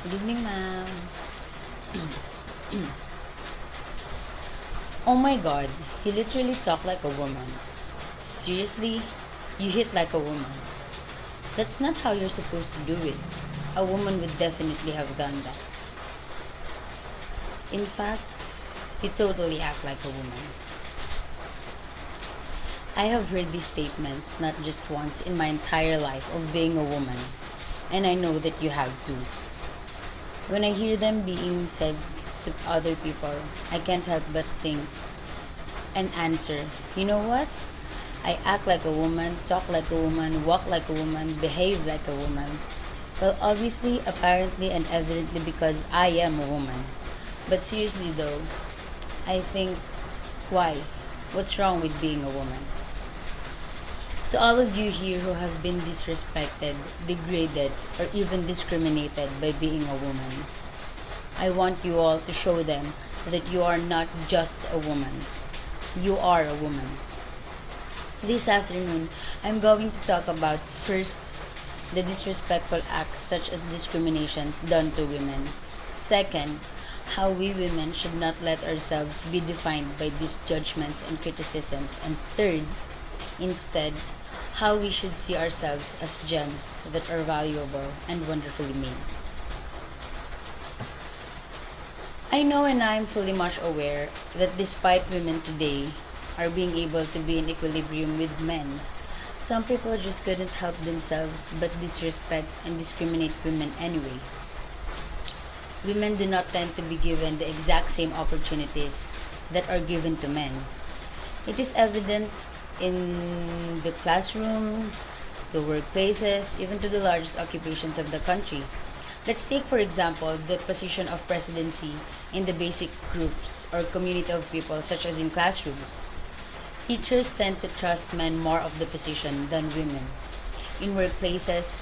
Good evening, ma'am. Oh my god, you literally talk like a woman. Seriously? You hit like a woman. That's not how you're supposed to do it. A woman would definitely have done that. In fact, you totally act like a woman. I have heard these statements not just once in my entire life of being a woman, and I know that you have too. When I hear them being said to other people, I can't help but think and answer, you know what? I act like a woman, talk like a woman, walk like a woman, behave like a woman. Well, obviously, apparently, and evidently because I am a woman. But seriously though, I think, why? What's wrong with being a woman? To all of you here who have been disrespected, degraded, or even discriminated by being a woman, I want you all to show them that you are not just a woman. You are a woman. This afternoon, I'm going to talk about first, the disrespectful acts such as discriminations done to women. Second, how we women should not let ourselves be defined by these judgments and criticisms. And third, instead, how we should see ourselves as gems that are valuable and wonderfully made. I know and I am fully much aware that despite women today are being able to be in equilibrium with men, some people just couldn't help themselves but disrespect and discriminate women anyway. Women do not tend to be given the exact same opportunities that are given to men. It is evident in the classroom, to workplaces, even to the largest occupations of the country. Let's take, for example, the position of presidency in the basic groups or community of people, such as in classrooms. Teachers tend to trust men more of the position than women. In workplaces,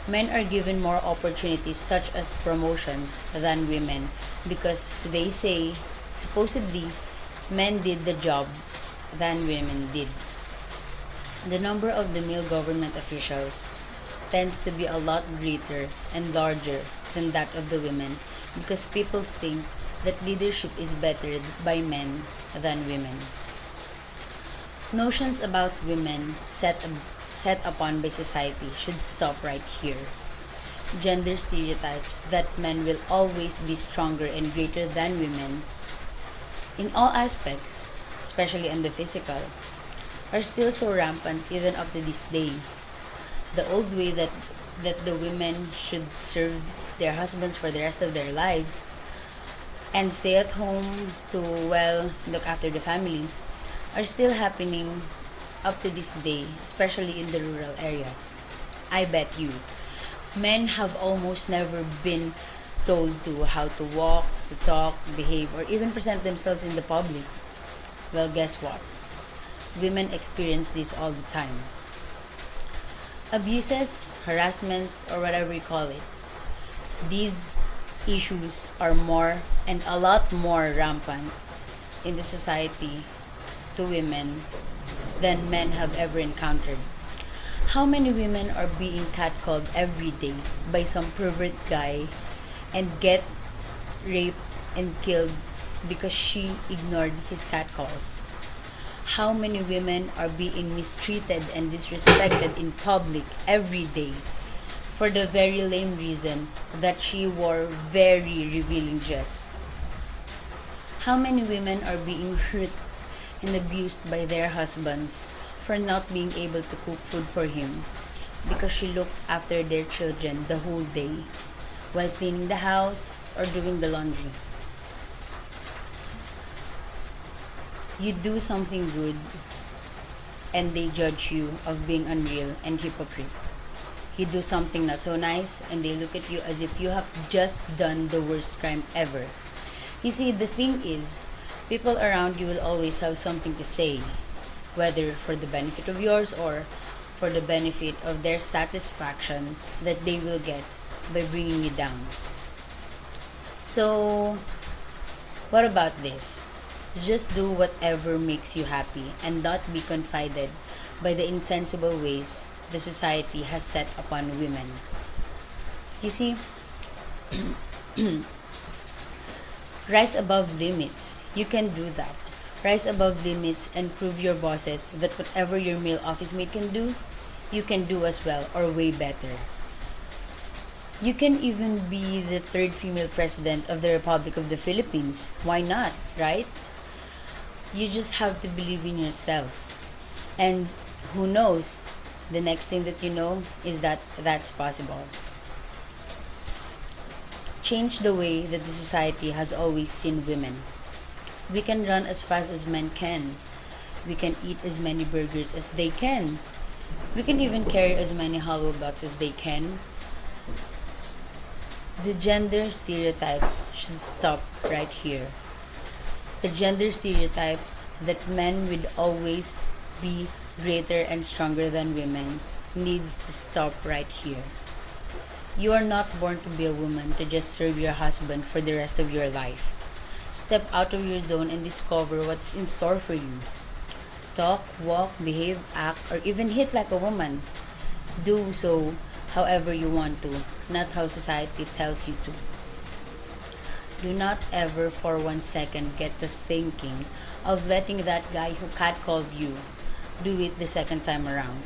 men are given more opportunities, such as promotions, than women because they say, supposedly, men did the job than women did. The number of the male government officials tends to be a lot greater and larger than that of the women because people think that leadership is bettered by men than women. Notions about women set upon by society should stop right here. Gender stereotypes that men will always be stronger and greater than women in all aspects, especially in the physical, are still so rampant even up to this day. The old way that the women should serve their husbands for the rest of their lives and stay at home to, well, look after the family are still happening up to this day, especially in the rural areas. I bet you, men have almost never been told to how to walk, to talk, behave, or even present themselves in the public. Well, guess what? Women experience this all the time. Abuses, harassments, or whatever you call it, these issues are more and a lot more rampant in the society to women than men have ever encountered. How many women are being catcalled every day by some pervert guy and get raped and killed because she ignored his catcalls? How many women are being mistreated and disrespected in public every day for the very lame reason that she wore very revealing dress? How many women are being hurt and abused by their husbands for not being able to cook food for him because she looked after their children the whole day while cleaning the house or doing the laundry? You do something good and they judge you of being unreal and hypocrite. You do something not so nice and they look at you as if you have just done the worst crime ever. You see, the thing is, people around you will always have something to say, whether for the benefit of yours or for the benefit of their satisfaction that they will get by bringing you down. So, what about this? Just do whatever makes you happy and not be confided by the insensible ways the society has set upon women. You see, Rise above limits. You can do that. Rise above limits and prove your bosses that whatever your male office mate can do, you can do as well or way better. You can even be the third female president of the Republic of the Philippines. Why not, right? You just have to believe in yourself. And who knows, the next thing that you know is that that's possible. Change the way that the society has always seen women. We can run as fast as men can. We can eat as many burgers as they can. We can even carry as many hollow blocks as they can. The gender stereotypes should stop right here. The gender stereotype that men would always be greater and stronger than women needs to stop right here. You are not born to be a woman to just serve your husband for the rest of your life. Step out of your zone and discover what's in store for you. Talk, walk, behave, act, or even hit like a woman. Do so however you want to, not how society tells you to. Do not ever for 1 second get to thinking of letting that guy who catcalled you do it the second time around.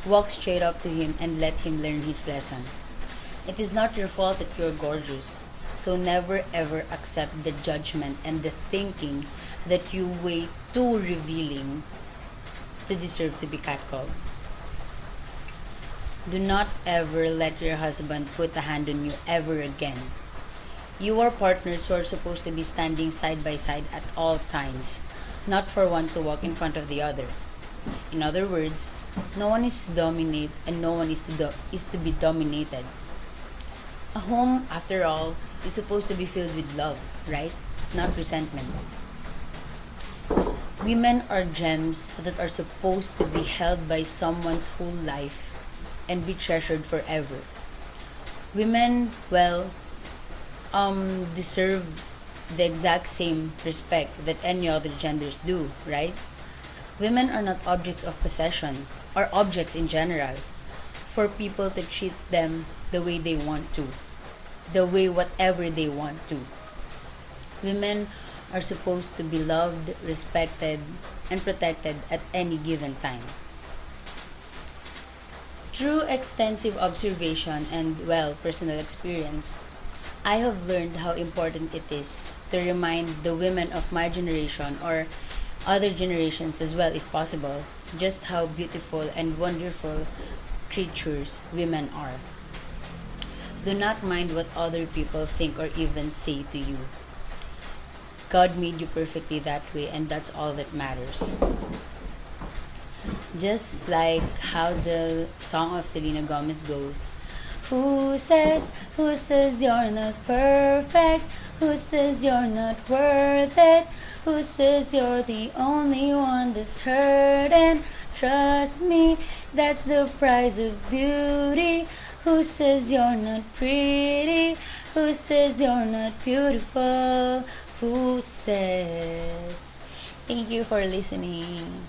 Walk straight up to him and let him learn his lesson. It is not your fault that you're gorgeous, so never ever accept the judgment and the thinking that you way too revealing to deserve to be catcalled. Do not ever let your husband put a hand on you ever again. You are partners who are supposed to be standing side by side at all times, not for one to walk in front of the other. In other words, no one is to dominate and no one is to be dominated. A home, after all, is supposed to be filled with love, right? Not resentment. Women are gems that are supposed to be held by someone's whole life and be treasured forever. Women, well, deserve the exact same respect that any other genders do, right? Women are not objects of possession or objects in general for people to treat them the way they want to, the way whatever they want to. Women are supposed to be loved, respected, and protected at any given time. Through extensive observation and, well, personal experience, I have learned how important it is to remind the women of my generation or other generations as well, if possible, just how beautiful and wonderful creatures women are. Do not mind what other people think or even say to you. God made you perfectly that way, and that's all that matters. Just like how the song of Selena Gomez goes, who says you're not perfect? Who says you're not worth it? Who says you're the only one that's hurting? Trust me, that's the price of beauty. Who says you're not pretty? Who says you're not beautiful? Who says? Thank you for listening.